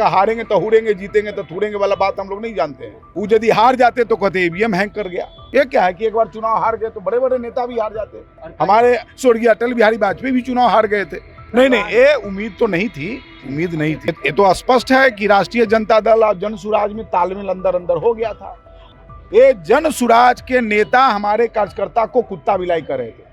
कहा हारेंगे तो हुरेंगे, जीतेंगे तो थूरेंगे वाला बात हम लोग नहीं जानते हैं। वो यदि हार जाते तो कहते ईवीएम हैंग कर गया। ये क्या है कि एक बार चुनाव हार गए तो बड़े बड़े नेता भी हार जाते। हमारे स्वर्गीय अटल बिहारी वाजपेयी भी चुनाव हार गए थे। नहीं, ये उम्मीद तो नहीं थी, उम्मीद नहीं थी। ये तो स्पष्ट है कि राष्ट्रीय जनता दल और जन सुराज में तालमेल अंदर अंदर हो गया था। ये जन सुराज के नेता हमारे कार्यकर्ता को कुत्ता बिलाई कर रहे थे।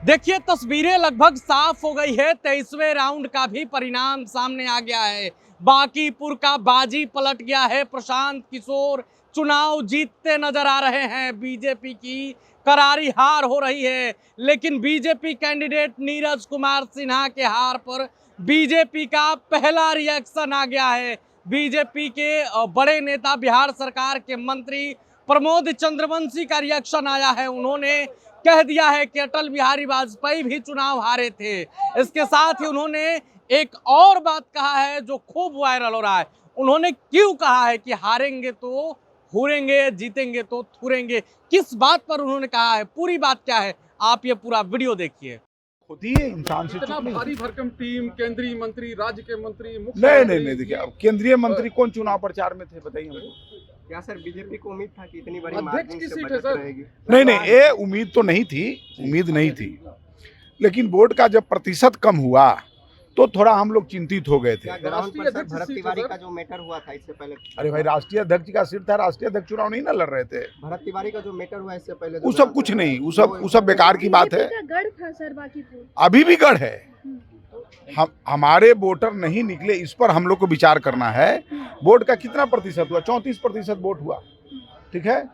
देखिए तस्वीरें लगभग साफ हो गई है। 23वें राउंड का भी परिणाम सामने आ गया है। बांकीपुर का बाजी पलट गया है। प्रशांत किशोर चुनाव जीतते नजर आ रहे हैं। बीजेपी की करारी हार हो रही है, लेकिन बीजेपी कैंडिडेट नीरज कुमार सिन्हा के हार पर बीजेपी का पहला रिएक्शन आ गया है। बीजेपी के बड़े नेता बिहार सरकार के मंत्री प्रमोद चंद्रवंशी का रिएक्शन आया है। उन्होंने कह दिया है कि अटल बिहारी वाजपेयी भी चुनाव हारे थे। इसके साथ ही उन्होंने एक और बात कहा है जो खूब वायरल हो रहा है। उन्होंने क्यों कहा है कि हारेंगे तो हुरेंगे, जीतेंगे तो थूरेंगे। किस बात पर उन्होंने कहा है, पूरी बात क्या है, आप ये पूरा वीडियो देखिए। खुद ही इंसान से इतना भारी भरकम टीम, केंद्रीय मंत्री, राज्य के मंत्री, नहीं देखिए, अब केंद्रीय मंत्री कौन चुनाव प्रचार में थे बताइए हमको। क्या सर बीजेपी को उम्मीद था कि इतनी बड़ी अध्यक्ष की सीट है सर? नहीं, ये उम्मीद तो नहीं थी, उम्मीद नहीं थी। लेकिन वोट का जब प्रतिशत कम हुआ तो थोड़ा हम लोग चिंतित हो गए थे। राष्ट्रीय अध्यक्ष भरत सीट तिवारी है का जो मैटर हुआ था इससे पहले, अरे भाई, राष्ट्रीय अध्यक्ष का सीट था, राष्ट्रीय अध्यक्ष चुनाव नहीं ना लड़ रहे थे। भरत तिवारी का जो मैटर हुआ इससे पहले वो सब कुछ नहीं, वो सब बेकार की बात है। गढ़ था सर, बाकी तो अभी भी गढ़ है। हमारे वोटर नहीं निकले, इस पर हम लोग को विचार करना है। वोट का कितना प्रतिशत हुआ? 34% वोट हुआ, ठीक है।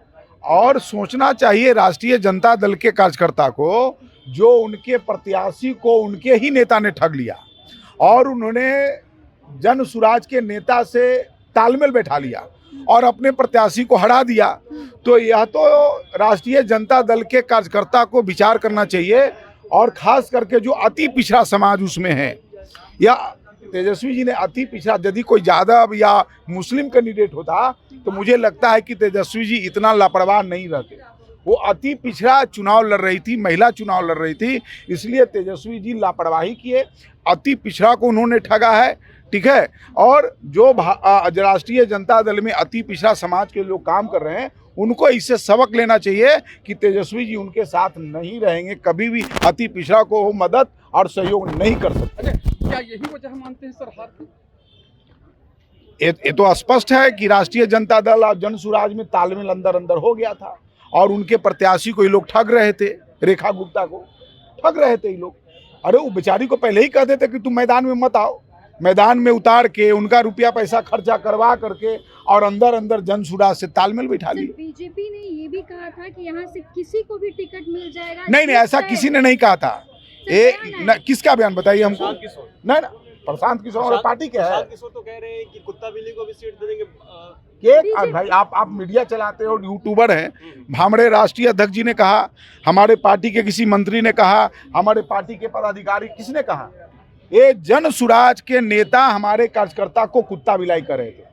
और सोचना चाहिए राष्ट्रीय जनता दल के कार्यकर्ता को, जो उनके प्रत्याशी को उनके ही नेता ने ठग लिया और उन्होंने जन सुराज के नेता से तालमेल बैठा लिया और अपने प्रत्याशी को हरा दिया। तो यह तो राष्ट्रीय जनता दल के कार्यकर्ता को विचार करना चाहिए, और खास करके जो अति पिछड़ा समाज उसमें है, या तेजस्वी जी ने अति पिछड़ा, यदि कोई यादव या मुस्लिम कैंडिडेट होता तो मुझे लगता है कि तेजस्वी जी इतना लापरवाह नहीं रहते। वो अति पिछड़ा चुनाव लड़ रही थी, महिला चुनाव लड़ रही थी, इसलिए तेजस्वी जी लापरवाही किए, अति पिछड़ा को उन्होंने ठगा है, ठीक है। और जो राष्ट्रीय जनता दल में अति पिछड़ा समाज के लोग काम कर रहे हैं, उनको इससे सबक लेना चाहिए कि तेजस्वी जी उनके साथ नहीं रहेंगे, कभी भी अति पिछड़ा को वो मदद और सहयोग नहीं कर सकते। क्या यही वजह मानते हैं सर हार की? ये तो स्पष्ट है कि राष्ट्रीय जनता दल और जन सुराज में तालमेल अंदर अंदर हो गया था, और उनके प्रत्याशी को ये लोग ठग रहे थे, रेखा गुप्ता को ठग रहे थे ये लोग। अरे वो बेचारी को पहले ही कह देते कि तुम मैदान में मत आओ, मैदान में उतार के उनका रुपया पैसा खर्चा करवा करके और अंदर अंदर जन सुराज से तालमेल बिठा ली। बीजेपी ने ये भी कहा था कि यहाँ से किसी को भी टिकट मिल जाएगा। नहीं, ऐसा किसी ने नहीं कहा था। किसका बयान बताइए हमको। नहीं ना, प्रशांत किशोर हमारे पार्टी के है। किशोर तो कह रहे हैं कि कुत्ता बिल्ली को भी सीट दे देंगे। भाई आप मीडिया चलाते हो, यूट्यूबर हैं। हमारे राष्ट्रीय अध्यक्ष जी ने कहा, हमारे पार्टी के किसी मंत्री ने कहा, हमारे पार्टी के पदाधिकारी, किसने कहा? ये जन सुराज के नेता हमारे कार्यकर्ता को कुत्ता बिलाई कर रहे थे।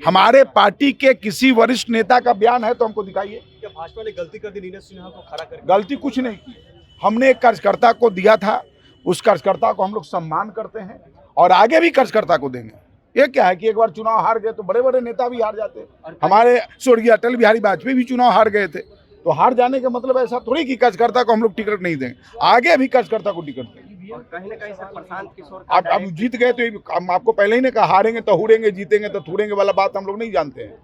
हमारे पार्टी के किसी वरिष्ठ नेता का बयान है तो हमको दिखाइए। क्या भाजपा ने गलती कर दी नीरज सिन्हा को खड़ा करके? गलती कुछ नहीं की, हमने एक कार्यकर्ता को दिया था, उस कार्यकर्ता को हम लोग सम्मान करते हैं और आगे भी कार्यकर्ता को देंगे। ये क्या है कि एक बार चुनाव हार गए तो बड़े बड़े नेता भी हार जाते। हमारे स्वर्गीय अटल बिहारी वाजपेयी भी चुनाव हार गए थे। तो हार जाने का मतलब ऐसा थोड़ी कि कार्यकर्ता को हम लोग टिकट नहीं देंगे, आगे भी कार्यकर्ता को टिकट देंगे। और कहीं ना कहीं से प्रशांत किशोर आप जीत गए तो हम आपको पहले ही ने कहा हारेंगे तो हुरेंगे, जीतेंगे तो थूरेंगे वाला बात हम लोग नहीं जानते हैं।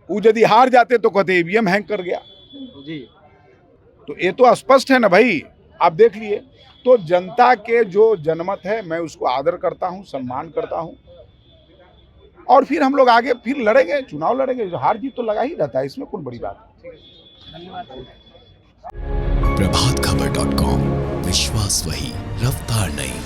वो यदि हार जाते तो कहते ईवीएम हैंग कर गया जी। तो ये तो स्पष्ट है ना भाई, आप देख लिए। तो जनता के जो जनमत है मैं उसको आदर करता हूँ, सम्मान करता हूँ, और फिर हम लोग आगे फिर लड़ेंगे, चुनाव लड़ेंगे। हार जीत तो लगा ही रहता है, इसमें कौन बड़ी बात है। प्रभातखबर.com, विश्वास वही, रफ्तार नहीं।